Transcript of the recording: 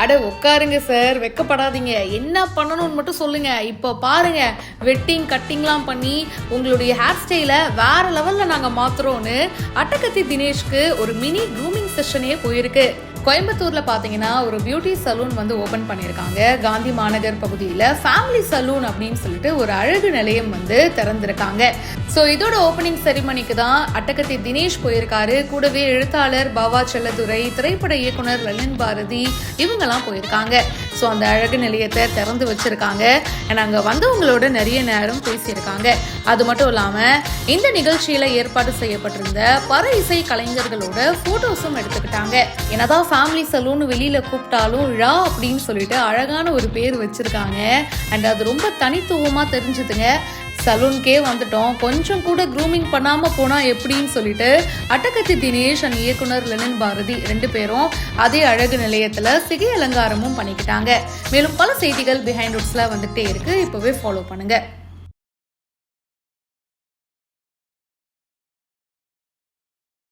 அட உட்காருங்க சார், வெக்கப்படாதீங்க. என்ன பண்ணணும்னு மட்டும் சொல்லுங்க. இப்போ பாருங்க, வெட்டிங் கட்டிங்லாம் பண்ணி உங்களுடைய ஹேர் ஸ்டைலை வேற லெவல்ல நாங்க மாத்துறோம்னு அட்டகத்தி தினேஷ்க்கு ஒரு மினி க்ரூமிங் செஷனே போயிருக்கு. கோயம்புத்தூர்ல பாத்தீங்கன்னா ஒரு பியூட்டி சலூன் வந்து ஓபன் பண்ணியிருக்காங்க. காந்தி மாநகர் பகுதியில் ஃபேமிலி சலூன் அப்படின்னு சொல்லிட்டு ஒரு அழகு நிலையம் வந்து திறந்திருக்காங்க. ஸோ இதோட ஓப்பனிங் செரிமனிக்கு தான் அட்டகத்தி தினேஷ் போயிருக்காரு. கூடவே எழுத்தாளர் பாவா செல்லதுரை, திரைப்பட இயக்குனர் லலின் பாரதி இவங்கெல்லாம் போயிருக்காங்க. ஸோ அந்த அழகு நிலையத்தை திறந்து வச்சிருக்காங்க. அங்கே வந்தவங்களோட நிறைய நேரம் பேசியிருக்காங்க. அது மட்டும் இல்லாமல் இந்த நிகழ்ச்சியில ஏற்பாடு செய்யப்பட்டிருந்த பர இசை கலைஞர்களோட போட்டோஸும் எடுத்துக்கிட்டாங்க. என்னதான் ஃபேமிலி சலூன் வெளியில கூப்பிட்டாலும் ழா அப்படின்னு சொல்லிட்டு அழகான ஒரு பேர் வச்சிருக்காங்க. அண்ட் அது ரொம்ப தனித்துவமா தெரிஞ்சுதுங்க. சலூனுக்கே வந்துட்டோம், கொஞ்சம் கூட க்ரூமிங் பண்ணாம போனா எப்படின்னு சொல்லிட்டு அட்டகத்தி தினேஷ் அண்ட் இயக்குனர் லலின் பாரதி 2 பேரும் அதே அழகு நிலையத்துல சிகை அலங்காரமும் பண்ணிக்கிட்டாங்க. மேலும் பல செய்திகள் பிஹைண்ட் ரூட்ஸ்ல வந்துட்டே இருக்கு. இப்பவே ஃபாலோ பண்ணுங்க.